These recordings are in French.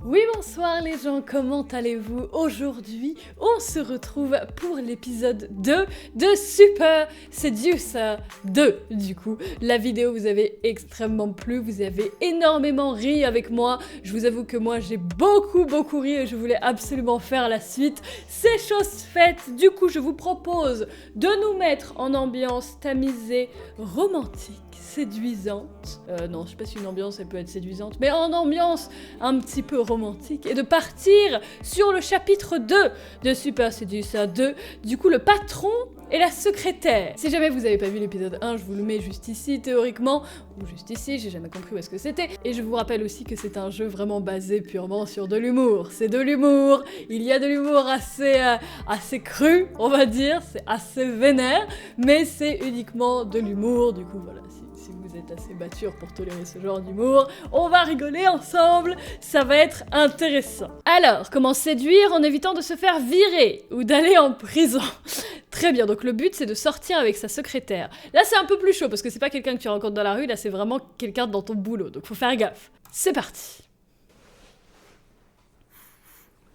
Oui, bonsoir les gens, comment allez-vous? Aujourd'hui, on se retrouve pour l'épisode 2 de Super Seducer 2. Du coup, la vidéo vous avez extrêmement plu, vous avez énormément ri avec moi. Je vous avoue que moi, j'ai beaucoup ri et je voulais absolument faire la suite. C'est chose faite, du coup, je vous propose de nous mettre en ambiance tamisée, romantique, séduisante. Non, je sais pas si une ambiance, elle peut être séduisante, mais en ambiance un petit peu romantique, et de partir sur le chapitre 2 de Super Seducer 2, du coup le patron et la secrétaire. Si jamais vous avez pas vu l'épisode 1, je vous le mets juste ici théoriquement, ou juste ici, j'ai jamais compris où est-ce que c'était, et je vous rappelle aussi que c'est un jeu vraiment basé purement sur de l'humour. C'est de l'humour, il y a de l'humour assez cru, on va dire, c'est assez vénère, mais c'est uniquement de l'humour, du coup voilà, si vous êtes assez mature pour tolérer ce genre d'humour, on va rigoler ensemble, ça va être intéressant. Alors, comment séduire en évitant de se faire virer ou d'aller en prison? Très bien, donc le but c'est de sortir avec sa secrétaire. Là c'est un peu plus chaud parce que c'est pas quelqu'un que tu rencontres dans la rue, là c'est vraiment quelqu'un dans ton boulot, donc faut faire gaffe. C'est parti.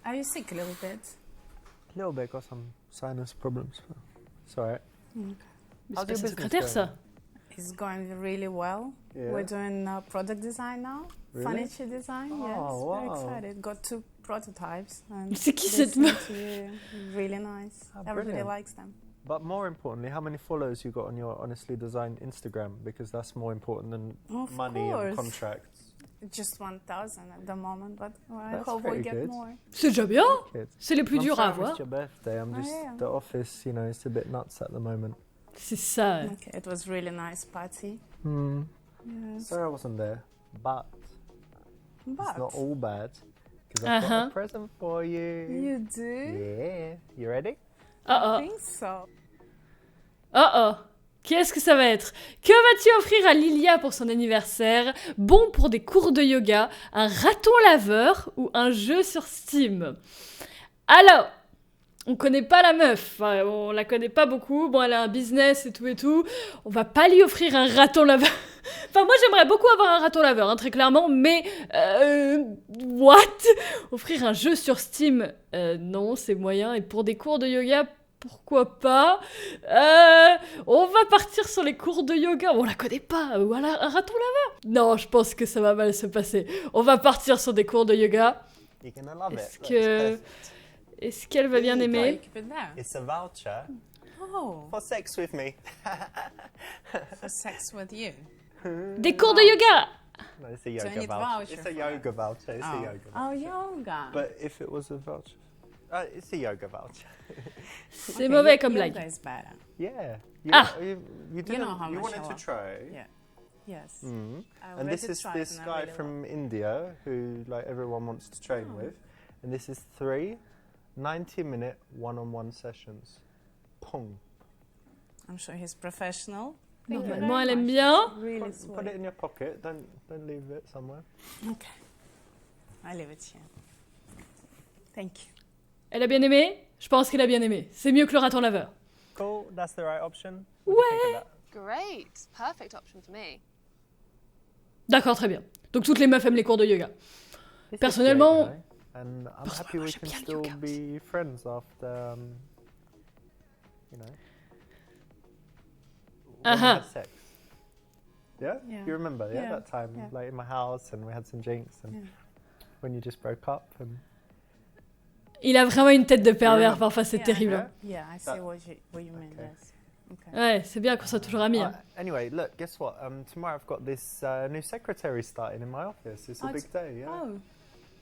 Are you sick a little bit? A little bit, got some sinus problems. It's alright. Mais c'est How's pas your sa business secrétaire going? ça. It's going really well. Yeah. We're doing product design now, Really? furniture design. Oh, Yes, very wow. excited. Got 2 prototypes. And C'est qui they cette seem meuf? to be really nice. Ah, Everybody brilliant. likes them. But more importantly, how many followers you got on your Honestly Designed Instagram? Because that's more important than Of money and course. contracts. Just 1,000 at the moment, but I That's hope we pretty get good. more. C'est déjà bien, Kids. c'est les plus I'm durs sorry à I missed avoir. your birthday. I'm Oh, just yeah. the office, you know, it's a bit nuts at the moment. C'est ça. Okay, it was really nice party. Yes. Sorry I wasn't there, but it's not But all bad because I've got Uh-huh. a present for you. you do? Yeah, you ready? Oh I oh, think so. oh oh. Qu'est-ce que ça va être? Que vas-tu offrir à Lilia pour son anniversaire? Bon pour des cours de yoga, un raton laveur ou un jeu sur Steam? Alors, on connaît pas la meuf, enfin, on la connaît pas beaucoup, bon elle a un business et tout, on va pas lui offrir un raton laveur. Enfin moi j'aimerais beaucoup avoir un raton laveur, hein, très clairement, mais what? Offrir un jeu sur Steam, non c'est moyen, et pour des cours de yoga, pourquoi pas? On va partir sur les cours de yoga, on la connaît pas, voilà, un raton laveur? Non, je pense que ça va mal se passer, on va partir sur des cours de yoga. You're gonna love Est-ce it. Look, que- it's perfect. Est-ce qu'elle va bien You aimer? keep it there. It's a voucher Oh, for sex with me. for sex with you. Des cours de yoga! No, it's a So yoga you need voucher. voucher It's a for yoga voucher. It's a Oh. yoga voucher. Oh, yoga. But if it was a voucher, it's a yoga voucher. C'est Okay, mauvais yo- comme yoga blague. is better. Yeah. Ah. You didn't. know how you much I wanted to love. try. Yeah. Yes. Mm. I And already this is tried this and I guy really from love India who like everyone wants to train Oh. with, and this is 3 90-minute one-on-one sessions. Pong. it. I'm sure he's professional. Thank you Normalement, very elle aime much. bien. It's Really Put it sweet. in your pocket. Don't leave it somewhere. Okay. I leave it here. Thank you. Elle a bien aimé? Je pense qu'elle a bien aimé. C'est mieux que le raton laveur. Cool. That's the right option. Ouais. What do you think of that? Great. Perfect option for me. D'accord, très bien. Donc toutes les meufs aiment les cours de yoga. This is Personnellement- great, you know, and I'm Parce que happy moi, we j'aime can bien le still yoga aussi. be friends after, you know, when we Uh-huh. had sex. Yeah? Yeah. You remember, yeah, Yeah, that time, yeah. like in my house, and we had some drinks, and Yeah. when you just broke up, and Il a vraiment une tête de pervers, Ouais. parfois c'est Yeah. terrible. hein. Yeah, I see That- what you mean. Okay. Yes. Okay. Ouais, c'est bien qu'on soit toujours amis. hein. Anyway, look, guess what? Tomorrow I've got this new secretary starting in my office. It's a Oh, big day, yeah. Oh,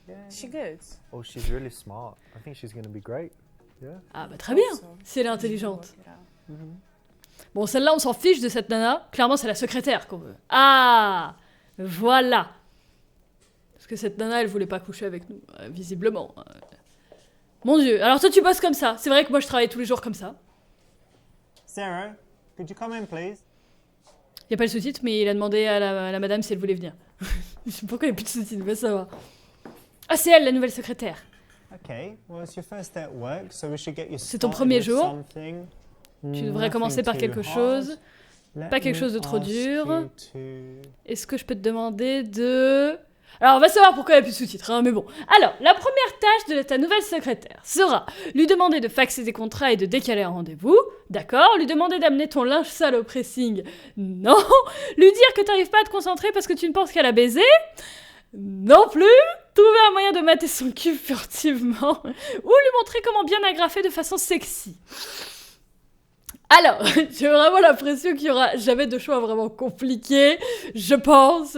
yeah. she good. Oh, she's really smart. I think she's going to be great. Yeah. Ah bah très bien, Also, si elle est you intelligente. work it out. Mm-hmm. Bon, celle-là, on s'en fiche de cette nana. Clairement, c'est la secrétaire qu'on veut. Ah, voilà. Parce que cette nana, elle voulait pas coucher avec nous, visiblement. Mon Dieu. Alors toi, tu bosses comme ça. C'est vrai que moi, je travaille tous les jours comme ça. Sarah, could you come in, please? Y a pas le sous-titre, mais il a demandé à la madame si elle voulait venir. Je sais pas pourquoi il y a plus de sous-titre, va savoir. Ah, c'est elle, la nouvelle secrétaire. Okay, well, it's your first day at work, so we should get you C'est ton started premier with jour. something. Tu devrais commencer par quelque chose. Pas quelque chose de trop dur. Est-ce que je peux te demander de... Alors, on va savoir pourquoi il n'y a plus de sous-titres, hein, mais bon. Alors, la première tâche de ta nouvelle secrétaire sera lui demander de faxer des contrats et de décaler un rendez-vous. D'accord. Lui demander d'amener ton linge sale au pressing. Non. Lui dire que tu n'arrives pas à te concentrer parce que tu ne penses qu'à la baiser. Non plus. Trouver un moyen de mater son cul furtivement. Ou lui montrer comment bien agrafer de façon sexy. Alors, j'ai vraiment l'impression qu'il y aura jamais de choix vraiment compliqués, je pense.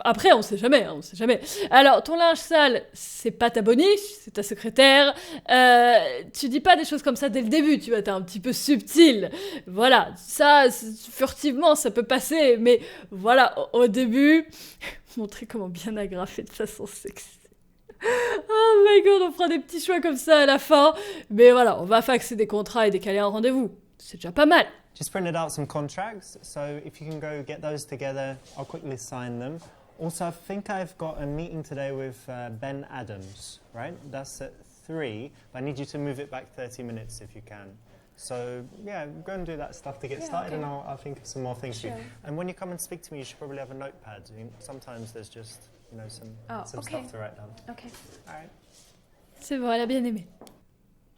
Après, on sait jamais, on sait jamais. Alors, ton linge sale, c'est pas ta boniche, c'est ta secrétaire. Tu dis pas des choses comme ça dès le début, tu vois, t'es un petit peu subtil. Voilà, ça, furtivement, ça peut passer, mais voilà, au début, montrer comment bien agrafer de façon sexy. Oh my god, on fera des petits choix comme ça à la fin. Mais voilà, on va faxer des contrats et décaler un rendez-vous. C'est déjà pas mal. Just printed out some contracts, so if you can go get those together, I'll quickly sign them. Also, I think I've got a meeting today with Ben Adams, right? That's at 3, but I need you to move it back 30 minutes if you can. So, yeah, go and do that stuff to get started, okay. and I'll think of some more things for you. Sure. And when you come and speak to me, you should probably have a notepad. I mean, sometimes there's just, you know, some okay. stuff to write down. Okay. All right. C'est bon, elle a bien aimé.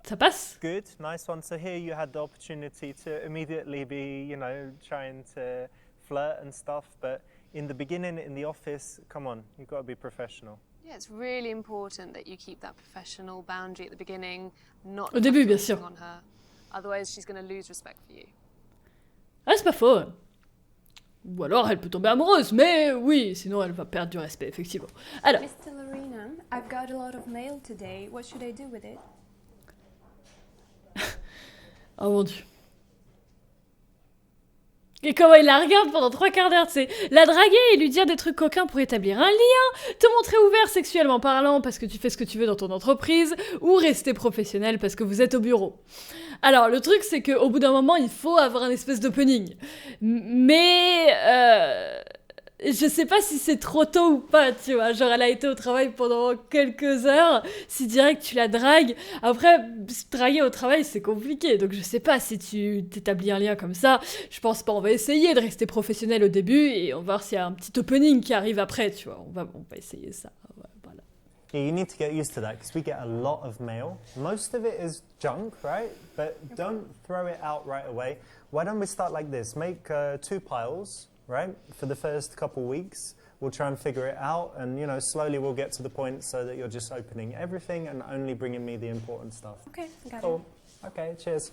Ça passe? Good, nice one. So here you had the opportunity to immediately be, you know, trying to flirt and stuff, but in the beginning, in the office, come on, you've got to be professional. Yeah, it's really important that you keep that professional boundary at the beginning, not Au début, bien sûr. on her. Otherwise, she's going to lose respect for you. Ah, c'est pas faux. Ou alors, elle peut tomber amoureuse, mais oui, sinon elle va perdre du respect, effectivement. Alors, Mr. Lorena, I've got a lot of mail today. What should I do with it? oh mon dieu. Et comment il la regarde pendant 3 quarts d'heure, tu sais. La draguer et lui dire des trucs coquins pour établir un lien, te montrer ouvert sexuellement parlant parce que tu fais ce que tu veux dans ton entreprise, ou rester professionnel parce que vous êtes au bureau. Alors, le truc, c'est qu'au bout d'un moment, il faut avoir un espèce d'opening. Mais, je sais pas si c'est trop tôt ou pas, tu vois. Genre, elle a été au travail pendant quelques heures, si direct tu la dragues. Après, se draguer au travail, c'est compliqué. Donc, je sais pas si tu t'établis un lien comme ça. Je pense pas, on va essayer de rester professionnel au début et on va voir s'il y a un petit opening qui arrive après, tu vois. On va essayer ça. Ouais, voilà. Yeah, you need to get used to that because we get a lot of mail. Most of it is junk, right? But don't throw it out right away. Why don't we start like this? Make 2 piles, right? For the first couple weeks, we'll try and figure it out, and you know, slowly we'll get to the point so that you're just opening everything and only bringing me the important stuff. Okay, got Cool. Okay, cheers.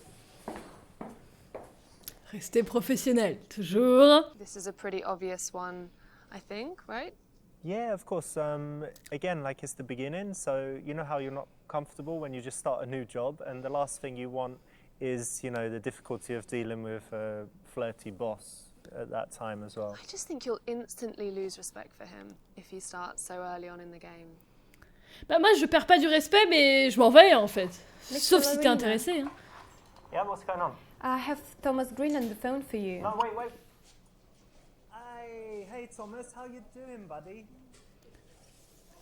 Rester professionnel, toujours. This is a pretty obvious one, I think, right? Yeah, of course. Again, like it's the beginning, so you know how you're not comfortable when you just start a new job, and the last thing you want is, you know, the difficulty of dealing with a flirty boss at that time as well. I just think you'll instantly lose respect for him if you start so early on in the game. Bah moi, je perds pas du respect, mais je m'en vais, en fait. Mr. Sauf si t'es Lorena. intéressé, hein. Yeah, what's going on? I have Thomas Green on the phone for you. No, wait. Hey, Thomas, how you doing, buddy?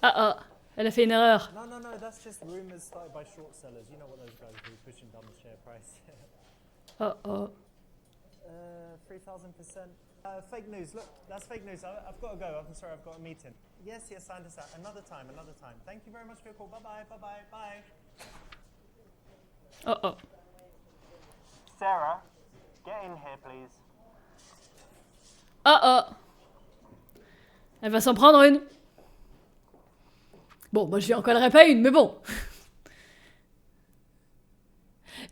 Ah, elle a fait une erreur. No, that's just rumors started by short sellers. You know what those guys do, pushing down the share price. Oh. 3,000%. Fake news. Look, that's fake news. I've got to go. I'm sorry, I've got a meeting. Yes, I understand. Another time. Thank you very much for your call. Bye. Oh. Sarah, get in here, please. Oh. Elle va s'en prendre une. Bon, moi je lui en collerai pas une, mais bon.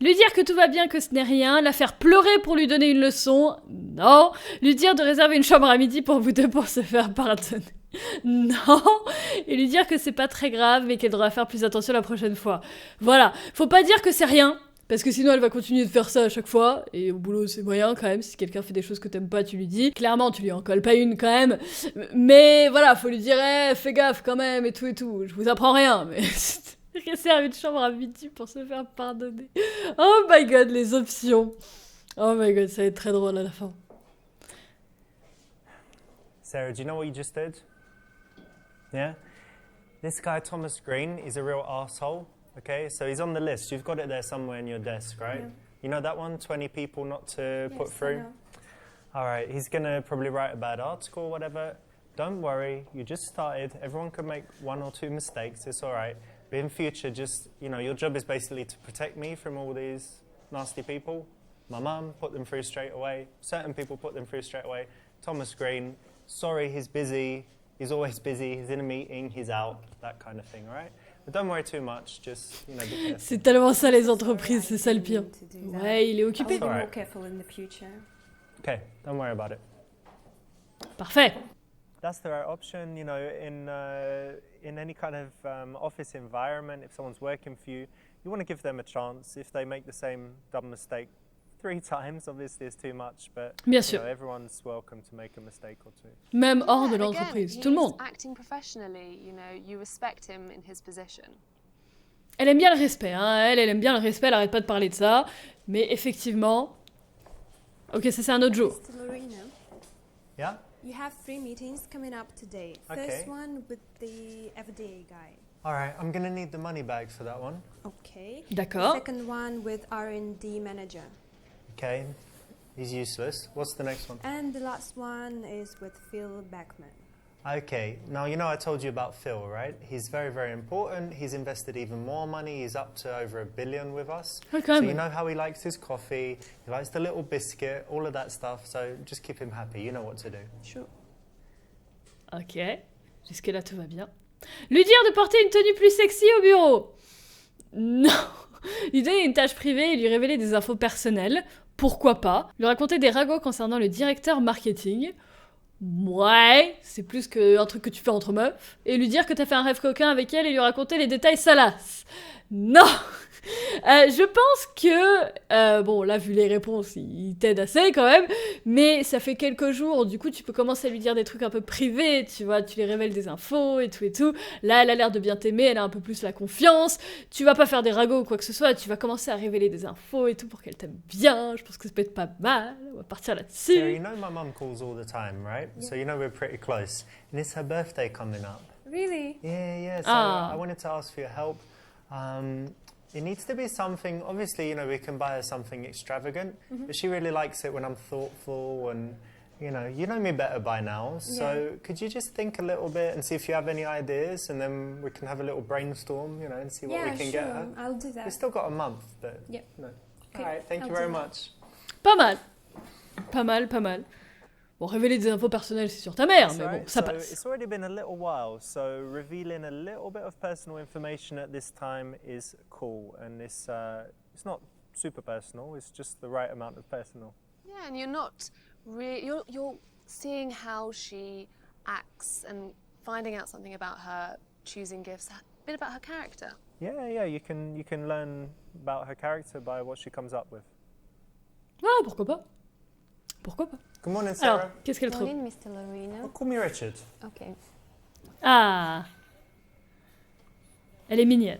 Lui dire que tout va bien, que ce n'est rien, la faire pleurer pour lui donner une leçon, non. Lui dire de réserver une chambre à midi pour vous deux pour se faire pardonner, non. Et lui dire que c'est pas très grave, mais qu'elle devra faire plus attention la prochaine fois. Voilà, faut pas dire que c'est rien, parce que sinon elle va continuer de faire ça à chaque fois, et au boulot c'est moyen quand même, si quelqu'un fait des choses que t'aimes pas, tu lui dis. Clairement, tu lui en colles pas une quand même, mais voilà, faut lui dire, fais gaffe quand même, et tout, je vous apprends rien, mais... réserver une chambre à midi pour se faire pardonner. Oh my god, les options. Oh my god, ça va être très drôle à la fin. Sarah, do you know what you just did? Yeah? This guy, Thomas Green, is a real arsehole, okay? So he's on the list. You've got it there somewhere in your desk, right? Yeah. You know that one? 20 people not to put Yes, I through? know. All right, he's going to probably write a bad article or whatever. don't worry, you just started. Everyone could make 1 or 2 mistakes, it's all right. But in future, just, your job is basically to protect me from all these nasty people. My mum, put them through straight away. Certain people put them through straight away. Thomas Green, sorry, he's busy. He's always busy. He's in a meeting, he's out, that kind of thing, all right? But don't worry too much, just, be careful. C'est tellement ça les entreprises, c'est ça le pire. Ouais, il est occupé. I'll be more careful in the future. Okay, don't worry about it. Parfait. That's the right option, in any kind of office environment. If someone's working for you, you want to give them a chance. If they make the same dumb mistake 3 times, obviously it's too much, but Bien sûr. everyone's welcome to make a mistake or 2. Même hors de Yeah, l'entreprise, again, tout le monde. he's acting professionally, you respect him in his position. Elle aime bien le respect, hein. Elle aime bien le respect, elle arrête pas de parler de ça. Mais effectivement... Ok, ça c'est un autre jour. Mr. Lorena, Yeah? you have 3 meetings coming up today. Okay. First one with the FDA guy. All right, I'm going to need the money back for that one. Okay. D'accord. Second one with R&D manager. Okay, he's useless. What's the next one? And the last one is with Phil Beckman. Okay, now I told you about Phil, right? He's very, very important. He's invested even more money. He's up to over $1 billion with us. Ouais, quand So même. you know how he likes his coffee, he likes the little biscuit, all of that stuff. So just keep him happy. You know what to do. Sure. Ok, jusque-là tout va bien. Lui dire de porter une tenue plus sexy au bureau. Non. Lui donner une tâche privée et lui révéler des infos personnelles. Pourquoi pas. Lui raconter des ragots concernant le directeur marketing. Ouais, c'est plus qu'un truc que tu fais entre meufs. Et lui dire que t'as fait un rêve coquin avec elle et lui raconter les détails salaces. Non. Je pense que, bon là vu les réponses, il t'aide assez quand même, mais ça fait quelques jours, du coup tu peux commencer à lui dire des trucs un peu privés, tu vois, tu lui révèles des infos et tout et tout. Là elle a l'air de bien t'aimer, elle a un peu plus la confiance, tu vas pas faire des ragots ou quoi que ce soit, tu vas commencer à révéler des infos et tout pour qu'elle t'aime bien, je pense que ça peut être pas mal, on va partir Sarah, là-dessus. you know my mum calls all the time, right? So you know we're pretty close. And it's her birthday coming up. Really? Yeah. So Ah. I wanted to ask for your help. It needs to be something, obviously, we can buy her something extravagant, but she really likes it when I'm thoughtful and, you know me better by now. So could you just think a little bit and see if you have any ideas, and then we can have a little brainstorm, and see what we can get her. I'll do that. We've still got a month, but, Yep. no. Okay, All right, thank you I'll very do that. much. Pas mal. Pas mal, pas mal. Bon, révéler des infos personnelles, c'est sur ta mère, mais bon, ça so passe. it's already been a little while, so revealing a little bit of personal information at this time is cool, and it's not super personal. It's just the right amount of personal. Yeah, and you're not you're seeing how she acts and finding out something about her choosing gifts, a bit about her character. Yeah. You can learn about her character by what she comes up with. Ah, pourquoi pas. Pourquoi pas. Good morning, Sarah. Alors, qu'est-ce qu'elle trouve? Morning, Mr. Lorena. Call me Richard. Okay. Ah. Elle est mignonne.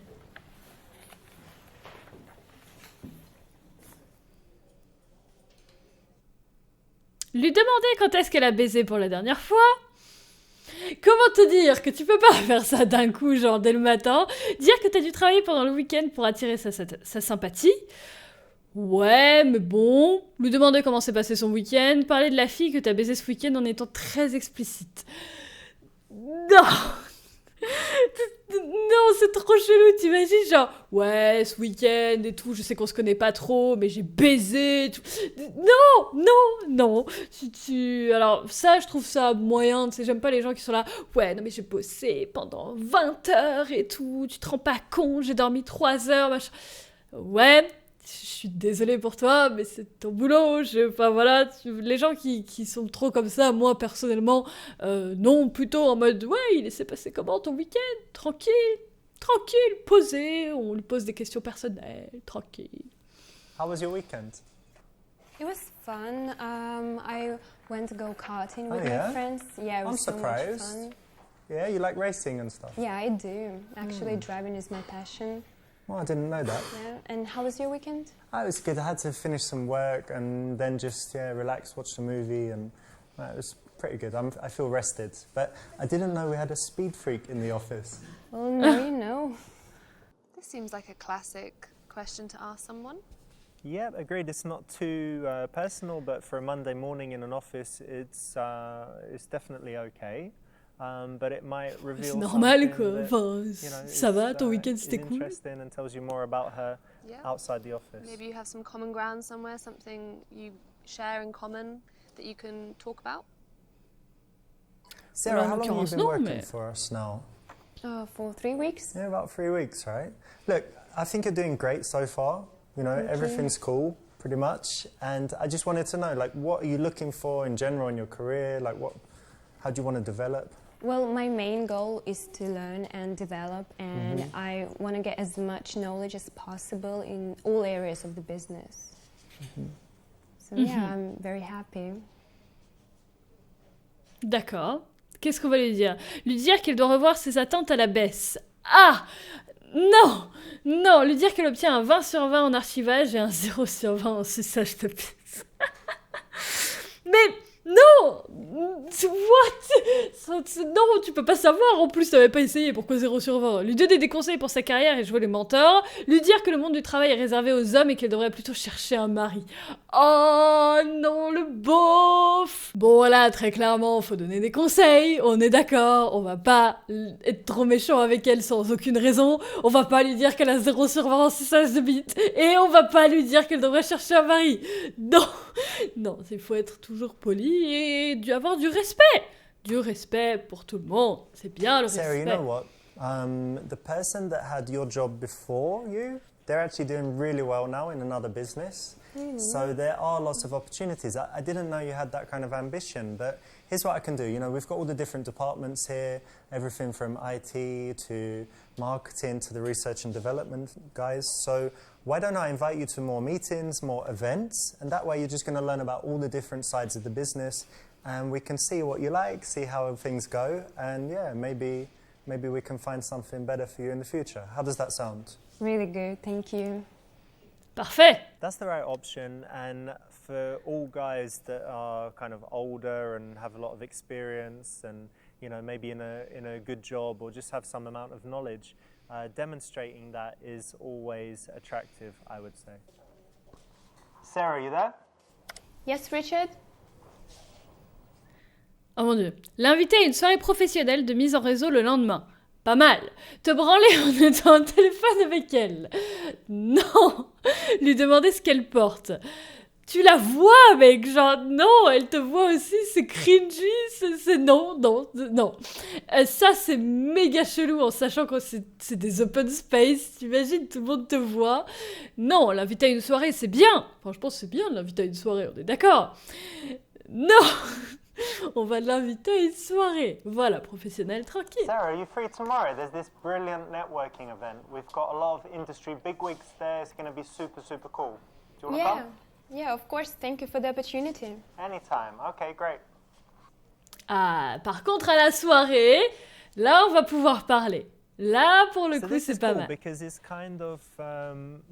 Lui demander quand est-ce qu'elle a baisé pour la dernière fois. Comment te dire que tu peux pas faire ça d'un coup, genre dès le matin. Dire que t'as dû travailler pendant le week-end pour attirer sa sympathie. Ouais, mais bon. Lui demander comment s'est passé son week-end. Parler de la fille que t'as baisé ce week-end en étant très explicite. Non. Non, c'est trop chelou, t'imagines, genre, ouais, ce week-end et tout, je sais qu'on se connaît pas trop, mais j'ai baisé et tout. Non. Alors, ça, je trouve ça moyen, tu sais, j'aime pas les gens qui sont là, ouais, non, mais j'ai bossé pendant 20 heures et tout, tu te rends pas compte, j'ai dormi 3 heures, machin. Ouais, je suis désolée pour toi, mais c'est ton boulot. Enfin voilà, les gens qui sont trop comme ça, moi personnellement, non, plutôt en mode ouais, il s'est passé comment ton week-end? Tranquille, posé, on lui pose des questions personnelles, tranquille. How was your weekend? It was fun. I went go-karting with yeah? my friends. Yeah, it I'm was so much surprised. fun. Yeah, you like racing and stuff? Yeah, I do. Actually, driving is my passion. Well, I didn't know that. Yeah. And how was your weekend? It was good. I had to finish some work and then just relax, watch the movie, and it was pretty good. I feel rested. But I didn't know we had a speed freak in the office. Well, now you know. This seems like a classic question to ask someone. Yeah, agreed. It's not too personal, but for a Monday morning in an office, it's definitely okay. but it might reveal C'est normal something quoi. that, Enfin, you know, ça is, va, ton week-end is c'était cool. interesting and tells you more about her Yeah. outside the office. Maybe you have some common ground somewhere, something you share in common that you can talk about. Sarah, en how long have you l'occurrence, been non, working mais- for us now? For 3 weeks. Yeah, about 3 weeks, right? Look, I think you're doing great so far. You know, everything's cool, pretty much. And I just wanted to know, like, what are you looking for in general in your career? Like, how do you want to develop? Well, my main goal is to learn and develop, and Mm-hmm. I want to get as much knowledge as possible in all areas of the business. Mm-hmm. So yeah, I'm very happy. D'accord. Qu'est-ce qu'on va lui dire? Lui dire qu'elle doit revoir ses attentes à la baisse. Ah! Non! Non! Lui dire qu'elle obtient un 20 sur 20 en archivage et un 0 sur 20 en suçage de pisse. Mais non! What? Non, tu peux pas savoir. En plus, t'avais pas essayé. Pourquoi 0 sur 20? Lui donner des conseils pour sa carrière et jouer les mentors. Lui dire que le monde du travail est réservé aux hommes et qu'elle devrait plutôt chercher un mari. Oh non, le beauf! Bon, voilà, très clairement, faut donner des conseils. On est d'accord. On va pas être trop méchant avec elle sans aucune raison. On va pas lui dire qu'elle a 0 sur 20 en suçage de bite. Et on va pas lui dire qu'elle devrait chercher un mari. Non! Non, il faut être toujours poli et avoir du respect. Du respect pour tout le monde. C'est bien le Sarah, you respect. know what? The person that had your job before you, they're actually doing really well now in another business. So there are lots of opportunities. I didn't know you had that kind of ambition, but here's what I can do. You know, we've got all the different departments here, everything from IT to marketing to the research and development guys. So why don't I invite you to more meetings, more events, and that way you're just going to learn about all the different sides of the business, and we can see what you like, see how things go, and yeah, maybe we can find something better for you in the future. How does that sound? Really good, thank you. Parfait. That's the right option, and for all guys that are kind of older and have a lot of experience and, you know, maybe in a good job or just have some amount of knowledge, demonstrating that is always attractive, I would say. Sarah, you there? Yes, Richard? Oh mon dieu. L'inviter à une soirée professionnelle de mise en réseau le lendemain. Pas mal. Te branler en étant au téléphone avec elle. Non. Lui demander ce qu'elle porte. Tu la vois, mec, genre, non, elle te voit aussi, c'est cringy, c'est non. Ça, c'est méga chelou, en sachant que c'est des open space, t'imagines, tout le monde te voit. Non, l'inviter à une soirée, c'est bien. Enfin, je pense que c'est bien de l'inviter à une soirée, on est d'accord. Non. On va l'inviter à une soirée. Voilà, professionnel, tranquille. Sarah, are you free tomorrow? There's this brilliant networking event. We've got a lot of industry bigwigs there. It's going to be super, super cool. Do you want to Yeah, come? yeah, of course, thank you for the opportunity. Anytime. Okay, great. Ah, par contre, à la soirée, là, on va pouvoir parler. Là, pour le So coup, this is c'est pas cool mal. because it's kind of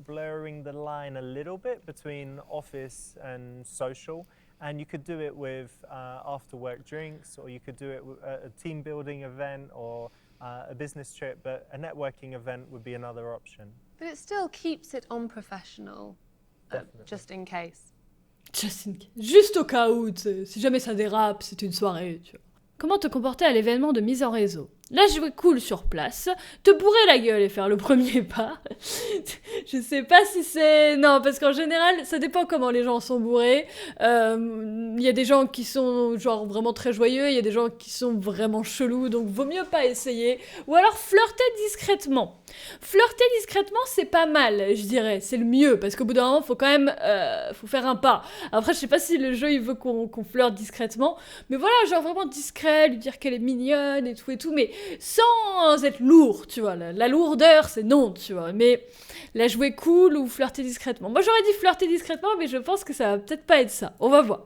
blurring the line a little bit between office and social. And you could do it with after-work drinks, or you could do it with a team building event or a business trip, but a networking event would be another option. But it still keeps it unprofessional, Definitely. just in case. Juste au cas où, tu sais, si jamais ça dérape, c'est une soirée, tu vois. Comment te comporter à l'événement de mise en réseau? Là, jouer cool sur place, te bourrer la gueule et faire le premier pas. Je sais pas si c'est... Non, parce qu'en général, ça dépend comment les gens sont bourrés. Il y a des gens qui sont genre vraiment très joyeux, il y a des gens qui sont vraiment chelous, donc vaut mieux pas essayer. Ou alors flirter discrètement. Flirter discrètement, c'est pas mal, je dirais. C'est le mieux, parce qu'au bout d'un moment, faut quand même faut faire un pas. Après, je sais pas si le jeu, il veut qu'on flirte discrètement. Mais voilà, genre vraiment discret, lui dire qu'elle est mignonne et tout, mais sans être lourd, tu vois. La lourdeur, c'est non, tu vois. Mais la jouer cool ou flirter discrètement. Moi, j'aurais dit flirter discrètement, mais je pense que ça va peut-être pas être ça. On va voir.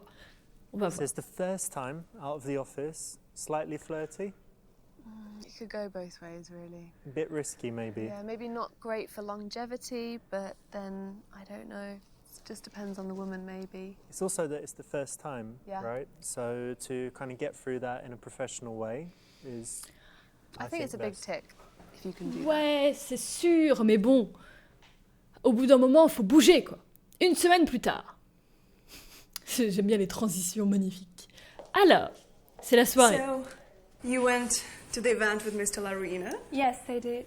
On va So voir. it's the first time out of the office, slightly flirty, It could go both ways, really. a bit risky maybe. Yeah, maybe not great for longevity, but then, I don't know. It just depends on the woman, maybe. It's also that it's the first time, Yeah. right? So to kind of get through that in a professional way is, I think it's a big best. tick if you can do that. Ouais, c'est sûr, mais bon. Au bout d'un moment, il faut bouger, quoi. Une semaine plus tard. J'aime bien les transitions magnifiques. Alors, c'est la soirée. So, You went to the event with Mr. Larina. Yes, I did.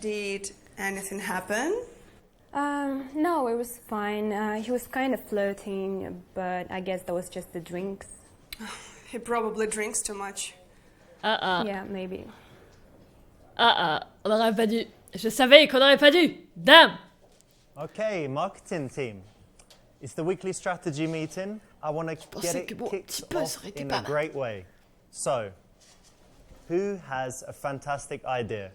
Did anything happen? No, it was fine. He was kind of flirting, but I guess that was just the drinks. He probably drinks too much. Yeah, maybe. On n'aurait pas dû. Je savais qu'on n'aurait pas dû. Damn. Okay, marketing team. It's the weekly strategy meeting. I want to get it kicked off in a great way. So, who has a fantastic idea?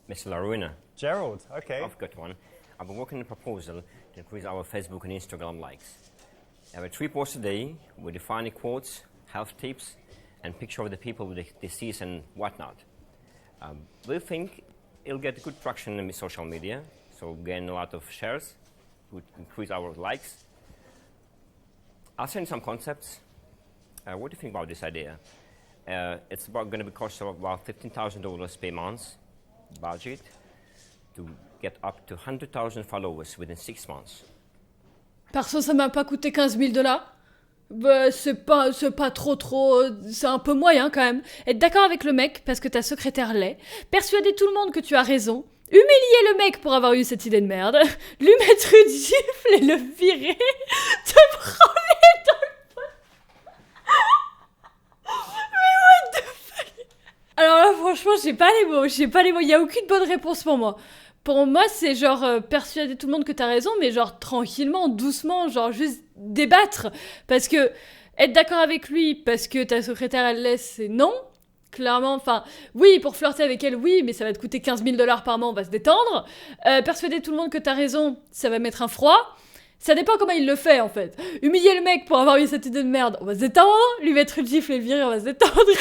Mr. Laruna. Gerald, okay. I've got one. I've been working on a proposal to increase our Facebook and Instagram likes. I have 3 posts a day with defining quotes, health tips, and picture of the people with the disease and whatnot. We think it'll get good traction in social media, so gain a lot of shares, would increase our likes. I'll send some concepts. What do you think about this idea? It's going to be cost of about $15,000 per month budget to get up to 100,000 followers within 6 months. Perso, ça m'a pas coûté 15 000 $. Bah, c'est pas trop, c'est un peu moyen quand même. Être d'accord avec le mec parce que ta secrétaire l'est, persuader tout le monde que tu as raison, humilier le mec pour avoir eu cette idée de merde, lui mettre une gifle et le virer, te branler dans le pot. Mais what the fuck? Alors là, franchement, j'ai pas les mots, il y a aucune bonne réponse pour moi. Pour moi, c'est genre persuader tout le monde que t'as raison, mais genre tranquillement, doucement, genre juste débattre. Parce que être d'accord avec lui parce que ta secrétaire elle laisse, c'est non. Clairement, enfin, oui, pour flirter avec elle, oui, mais ça va te coûter 15 000 $ par mois, on va se détendre. Persuader tout le monde que t'as raison, ça va mettre un froid. Ça dépend comment il le fait, en fait. Humilier le mec pour avoir eu cette idée de merde, on va se détendre. Lui mettre une gifle et le virer, on va se détendre. À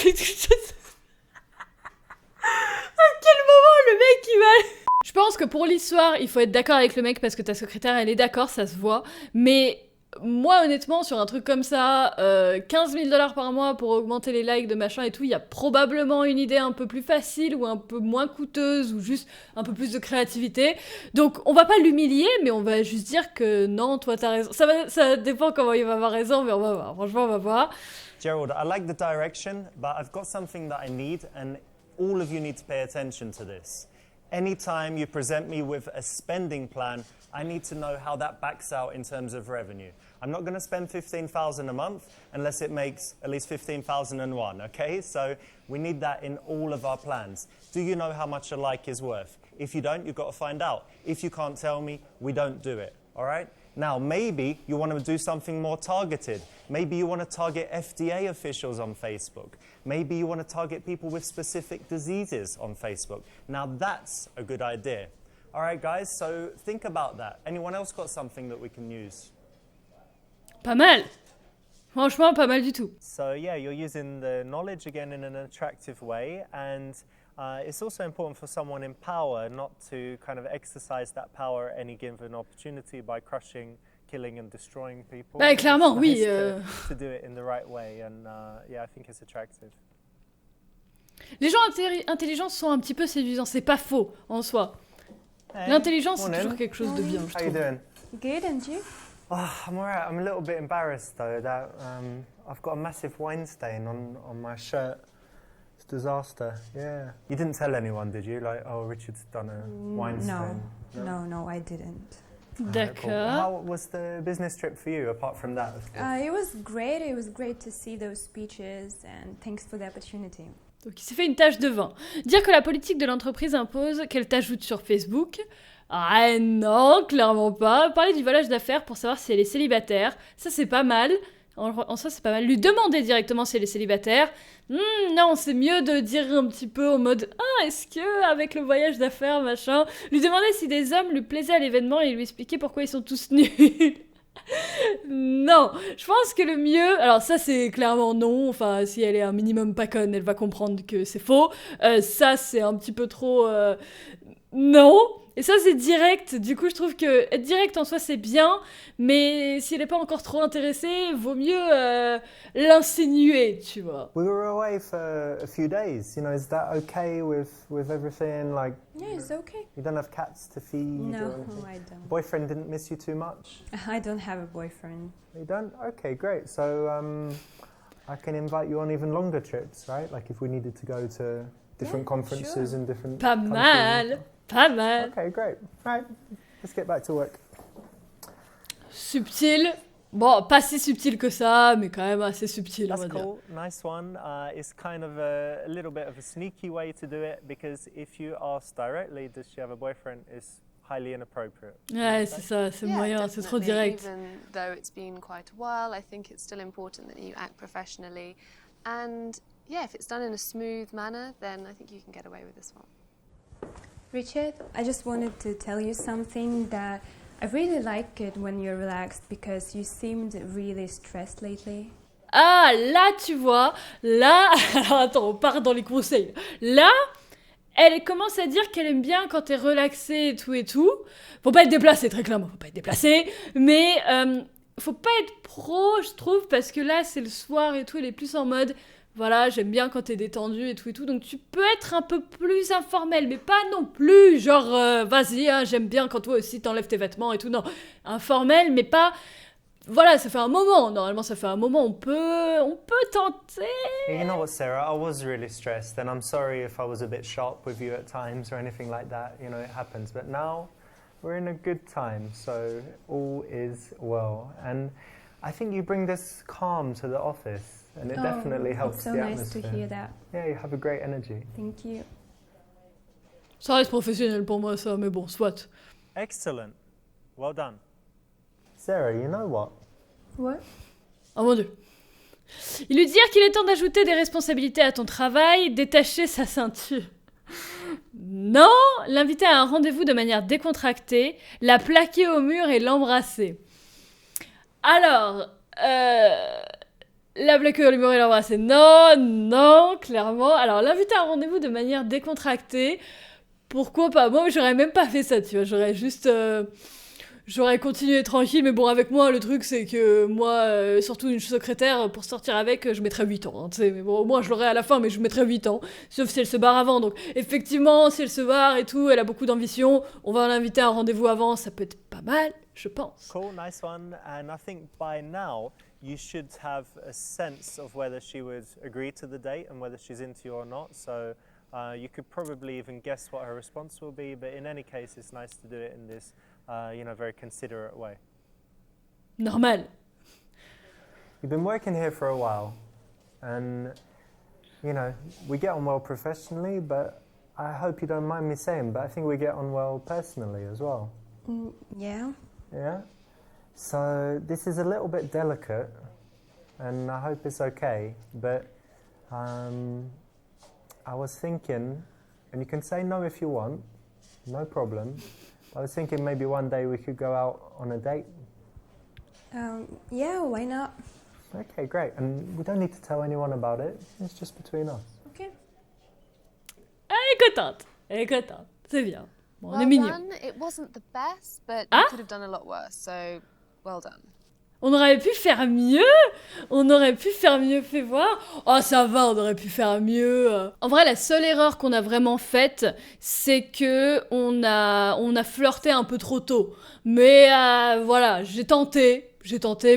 quel moment le mec, il va... Je pense que pour l'histoire, il faut être d'accord avec le mec parce que ta secrétaire, elle est d'accord, ça se voit. Mais moi, honnêtement, sur un truc comme ça, 15 000 $ par mois pour augmenter les likes de machin et tout, il y a probablement une idée un peu plus facile ou un peu moins coûteuse ou juste un peu plus de créativité. Donc, on va pas l'humilier, mais on va juste dire que non, toi, t'as raison. Ça dépend comment il va avoir raison, mais on va voir. Franchement, on va voir. Gerald, I like the direction, but I've got something that I need, and all of you need to pay attention to this. Anytime you present me with a spending plan, I need to know how that backs out in terms of revenue. I'm not going to spend $15,000 a month unless it makes at least $15,001, okay? So we need that in all of our plans. Do you know how much a like is worth? If you don't, you've got to find out. If you can't tell me, we don't do it, all right? Now, maybe you want to do something more targeted. Maybe you want to target FDA officials on Facebook. Maybe you want to target people with specific diseases on Facebook. Now, that's a good idea. All right, guys, so think about that. Anyone else got something that we can use? Pas mal. Franchement, pas mal du tout. So yeah, you're using the knowledge again in an attractive way, and it's also important for someone in power not to kind of exercise that power at any given opportunity by crushing, killing and destroying people. Bah, clairement, It's oui. nice to do it in the right way, and yeah, I think it's attractive. Les gens intelligents sont un petit peu séduisants, c'est pas faux en soi. Hey, L'intelligence, c'est morning. toujours quelque chose de bien, je How you trouve. doing? Good, and you? Oh, I'm all right. I'm a little bit embarrassed, though, that I've got a massive wine stain on my shirt. It's a disaster, yeah. You didn't tell anyone, did you? Like, oh, Richard's done a wine stain. No, I didn't. D'accord. Cool. How was the business trip for you, apart from that? Of course? It was great. It was great to see those speeches, and thanks for the opportunity. Donc il s'est fait une tache de vin. Dire que la politique de l'entreprise impose qu'elle t'ajoute sur Facebook. Ah non, clairement pas. Parler du volage d'affaires pour savoir si elle est célibataire. Ça c'est pas mal. En soi c'est pas mal. Lui demander directement si elle est célibataire. Non, c'est mieux de dire un petit peu en mode « Ah, est-ce que avec le voyage d'affaires, machin ?» Lui demander si des hommes lui plaisaient à l'événement et lui expliquer pourquoi ils sont tous nuls. Non, je pense que le mieux... Alors ça c'est clairement non, enfin si elle est un minimum pas conne, elle va comprendre que c'est faux. Ça c'est un petit peu trop... Non. Et ça c'est direct, du coup je trouve que être direct en soi c'est bien, mais s'il n'est pas encore trop intéressé, vaut mieux l'insinuer, tu vois. We were away for a few days. You know, is that okay with everything? Like, Yeah, it's okay. you don't have cats to feed? No, or anything? I don't. Boyfriend didn't miss you too much? I don't have a boyfriend. You don't? Okay, great. So, I can invite you on even longer trips, right? Like if we needed to go to different conferences in different Pas countries. mal, pas mal. Okay, great. Right, let's get back to work. Subtil. Bon, pas si subtil que ça, mais quand même assez subtil, on That's va dire. cool. Nice one. It's kind of a little bit of a sneaky way to do it because if you ask directly, does she have a boyfriend, it's highly inappropriate. Ouais, c'est ça, c'est moyen, c'est trop definitely. direct. Even though it's been quite a while, I think it's still important that you act professionally. And yeah, if it's done in a smooth manner, then I think you can get away with this one. Richard, I just wanted to tell you something that I really like it when you're relaxed because you seemed really stressed lately. Ah, là, tu vois, là... Alors attends, on part dans les conseils. Là, elle commence à dire qu'elle aime bien quand t'es relaxé et tout et tout. Faut pas être déplacé, très clairement, faut pas être déplacé. Mais faut pas être pro, je trouve, parce que là, c'est le soir et tout, elle est plus en mode... Voilà, j'aime bien quand t'es détendu et tout. Donc tu peux être un peu plus informel, mais pas non plus genre, vas-y, hein, j'aime bien quand toi aussi t'enlèves tes vêtements et tout. Non, informel, mais pas... Voilà, ça fait un moment. Normalement, ça fait un moment. On peut tenter. You know what, Sarah? I was really stressed, and I'm sorry if I was a bit sharp with you at times or anything like that. You know, it happens. But now we're in a good time, so all is well. And I think you bring this calm to the office. And it definitely helps it's so the nice atmosphere. to hear that. Yeah, you have a great energy. Thank you. Ça reste professionnel pour moi, ça, mais bon, soit. Excellent. Well done. Sarah, you know what? What? Oh mon Dieu. Il lui dire qu'il est temps d'ajouter des responsabilités à ton travail, détacher sa ceinture. Non, l'inviter à un rendez-vous de manière décontractée, la plaquer au mur et l'embrasser. Alors, la plaquer au mur et l'embrasser, non, clairement. Alors, l'inviter à un rendez-vous de manière décontractée, pourquoi pas? Moi, j'aurais même pas fait ça, tu vois. J'aurais juste... J'aurais continué tranquille, mais bon, avec moi, le truc, c'est que moi, surtout une secrétaire, pour sortir avec, je mettrais 8 ans, hein, tu sais. Mais bon, au moins, je l'aurais à la fin, mais je mettrais 8 ans. Sauf si elle se barre avant. Donc, effectivement, si elle se barre et tout, elle a beaucoup d'ambition, on va l'inviter à un rendez-vous avant, ça peut être pas mal, je pense. Cool, nice one. And I think by now, you should have a sense of whether she would agree to the date and whether she's into you or not. So you could probably even guess what her response will be. But in any case, it's nice to do it in this, very considerate way. Normal. You've been working here for a while, and, we get on well professionally, but I hope you don't mind me saying, but I think we get on well personally as well. Yeah. Yeah? So this is a little bit delicate, and I hope it's okay, but I was thinking, and you can say no if you want, no problem, I was thinking maybe one day we could go out on a date. Yeah, why not? Okay, great. And we don't need to tell anyone about it. It's just between us. Okay. Elle est contente, c'est bien. Bon, on est mignons. Done. It wasn't the best, but Ah? you could have done a lot worse, so well done. On aurait pu faire mieux, fais voir. Oh, ça va, on aurait pu faire mieux. En vrai, la seule erreur qu'on a vraiment faite, c'est que on a flirté un peu trop tôt. Mais voilà, j'ai tenté,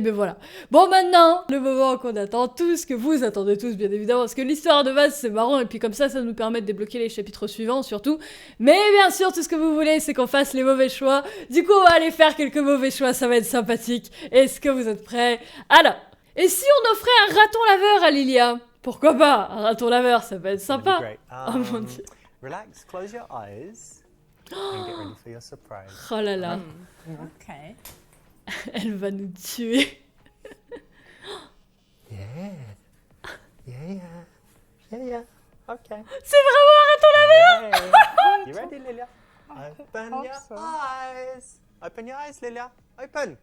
mais voilà. Bon, maintenant, le moment qu'on attend tous, que vous attendez tous, bien évidemment, parce que l'histoire de base, c'est marrant, et puis comme ça nous permet de débloquer les chapitres suivants, surtout. Mais bien sûr, tout ce que vous voulez, c'est qu'on fasse les mauvais choix. Du coup, on va aller faire quelques mauvais choix, ça va être sympathique. Est-ce que vous êtes prêts? Alors, et si on offrait un raton laveur à Lilia? Pourquoi pas? Un raton laveur, ça peut être sympa. Great. Oh mon Dieu. Relax, close your eyes, and get ready for your surprise. Oh là là, Okay. elle va nous tuer. Yeah. Okay. C'est vraiment un raton laveur? Hey. You ready, Lilia? Open your eyes. Open your eyes, Lilia. Open.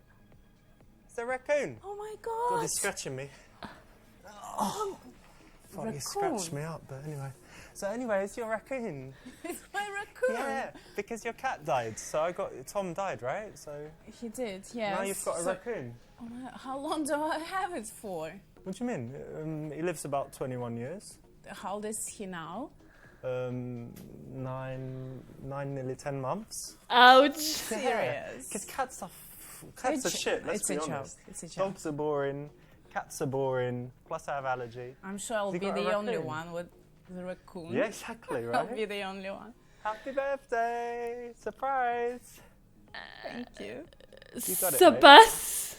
It's a raccoon. Oh my God, god. he's scratching me. Oh, thought he scratched me up, but anyway. So anyway, it's your raccoon. It's my raccoon. Yeah, because your cat died. So Tom died, right? So He did, yes. now you've got a raccoon. Oh my, how long do I have it for? What do you mean? He lives about 21 years. How old is he now? 9, nearly 10 months. Ouch. Serious. Because cats are shit, let's It's be a joke. honest. It's a joke. Dogs are boring, Cats are boring. Plus, I have allergy. I'm sure I'll You be got a the only raccoon? one with the raccoon. Yeah, exactly, I'll be right? the only one. Happy birthday! Surprise! Thank you. You got it, Ça babe. passe.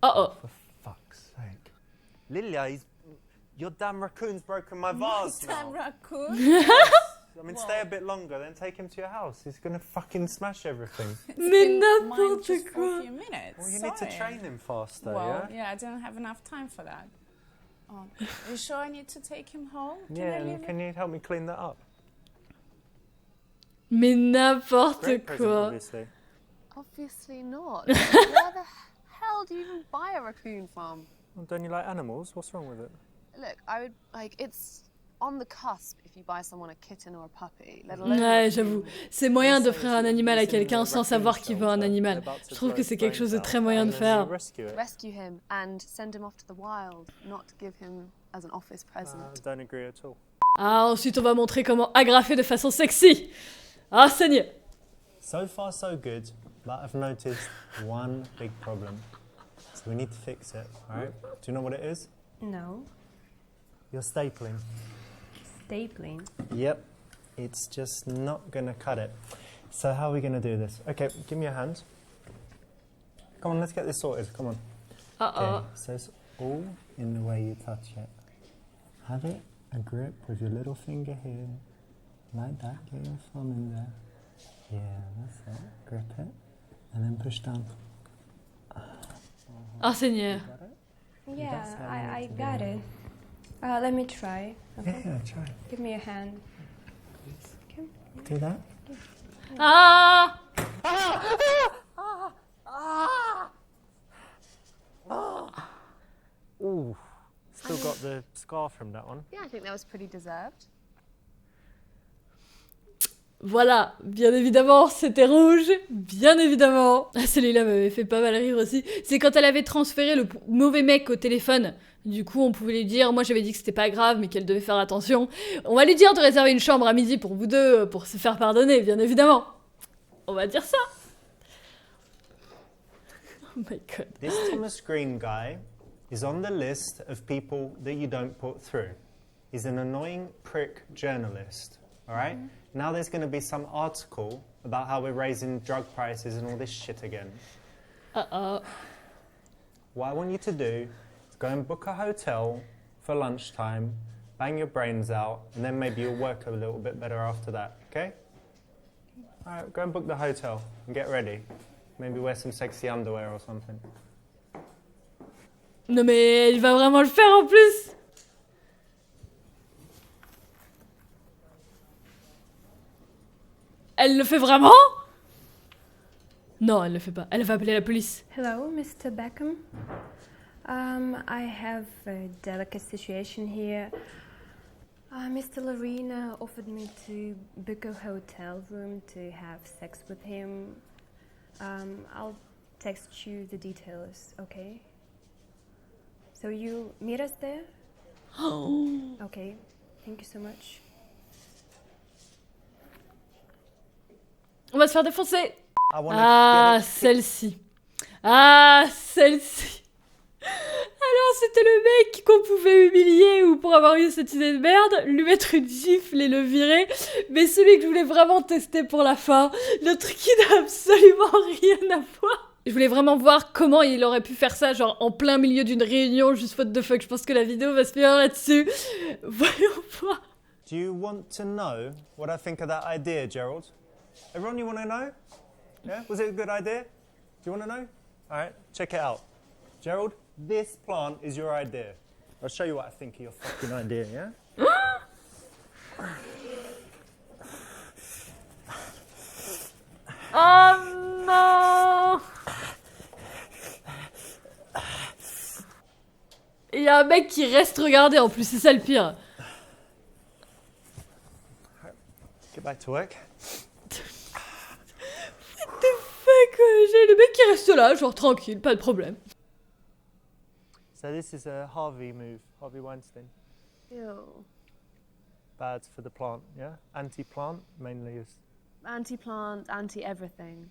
Oh oh. For fuck's sake. Lilia, your damn raccoon's broken my vase Damn now. raccoon. I mean, stay a bit longer, then take him to your house. He's gonna fucking smash everything. Mais Mine n'importe just for a quoi. few minutes. Well, you need to Sorry. train him faster, Well, yeah? I didn't have enough time for that. Oh, you sure I need to take him home? Yeah, I and leave can you help me clean that up? Mais n'importe Great present, quoi. obviously. Obviously not. Where the hell do you even buy a raccoon from? Well, don't you like animals? What's wrong with it? Look, I would like it's on the cusp if you buy someone a kitten or a puppy, let alone. a Ouais, raccoon. j'avoue. C'est moyen Also, d'offrir un animal à it's in the quelqu'un sans raccoon savoir qu'il veut un shelter. animal. They're about to Je trouve blow que its c'est quelque chose de brains très out, moyen and de then faire. you rescue it. Rescue him and send him off to the wild, not give him as an office present. Don't agree at all. Ah, ensuite on va montrer comment agrafer de façon sexy. Ah, Seigneur. So far, so good, but I've noticed one big problem. So we need to fix it, alright? Do you know what it is? No. You're stapling. Stapling. Yep, it's just not gonna cut it. So how are we gonna do this? Okay, give me your hand. Come on, let's get this sorted, come on. Uh-oh. Okay, so it's all in the way you touch it. Have it a grip with your little finger here, like that. Get your thumb in there. Yeah, that's it. Grip it, and then push down. Ah, Seigneur. Got it? Yeah, That's how you I need to got do it. Let me try. Okay. Yeah, try. Give me a hand. Do that. Ah. Ooh, still got the scar from that one. Yeah, I think that was pretty deserved. Voilà, bien évidemment, c'était rouge, bien évidemment. Ah, celui-là m'avait fait pas mal rire aussi. C'est quand elle avait transféré le mauvais mec au téléphone. Du coup, on pouvait lui dire, moi j'avais dit que c'était pas grave, mais qu'elle devait faire attention. On va lui dire de réserver une chambre à midi pour vous deux, pour se faire pardonner, bien évidemment. On va dire ça. Oh my god. This Thomas Green guy is on the list of people that you don't put through. He's an annoying prick journalist, all right? Now there's going to be some article about how we're raising drug prices and all this shit again. Uh-oh. What I want you to do is go and book a hotel for lunchtime, bang your brains out, and then maybe you'll work a little bit better after that, okay? All right, go and book the hotel and get ready. Maybe wear some sexy underwear or something. Non mais il va vraiment le faire en plus. Elle le fait vraiment? Non, elle le fait pas. Elle va appeler la police. Hello, Mr. Beckham. I have a delicate situation here. Mr. Larina offered me to book a hotel room to have sex with him. I'll text you the details, okay? So you meet us there? Okay, thank you so much. On va se faire défoncer. I want Ah, to celle-ci. Ah, celle-ci. Alors, c'était le mec qu'on pouvait humilier ou pour avoir eu cette idée de merde, lui mettre une gifle et le virer. Mais celui que je voulais vraiment tester pour la fin, le truc qui n'a absolument rien à voir. Je voulais vraiment voir comment il aurait pu faire ça, genre en plein milieu d'une réunion, juste what the fuck. Je pense que la vidéo va se finir là-dessus. Voyons voir. Do you want to know what I think of that idea, Gerald? Everyone, you want to know? Yeah? Was it a good idea? Do you want to know? All right, check it out. Gerald, this plant is your idea. I'll show you what I think of your fucking idea, yeah? Oh non! Il y a un mec qui reste regarder en plus, c'est ça le pire. Get back to work. What the fuck? J'ai le mec qui reste là, genre tranquille, pas de problème. So this is a Harvey move, Harvey Weinstein. Ew. Bad for the plant, yeah? Anti-plant, mainly is. Anti-plant, anti-everything.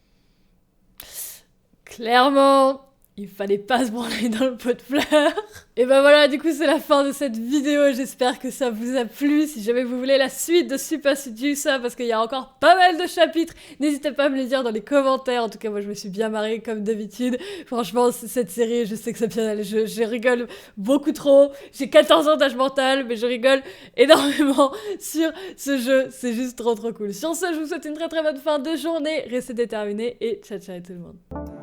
Clairement, il fallait pas se branler dans le pot de fleurs. Et ben voilà, du coup c'est la fin de cette vidéo, j'espère que ça vous a plu. Si jamais vous voulez la suite de Super Seducer, parce qu'il y a encore pas mal de chapitres, n'hésitez pas à me les dire dans les commentaires. En tout cas moi je me suis bien marrée comme d'habitude. Franchement cette série est juste exceptionnelle, je rigole beaucoup trop. J'ai 14 ans d'âge mental, mais je rigole énormément sur ce jeu, c'est juste trop cool. Sur ce, je vous souhaite une très bonne fin de journée, restez déterminés et ciao ciao tout le monde.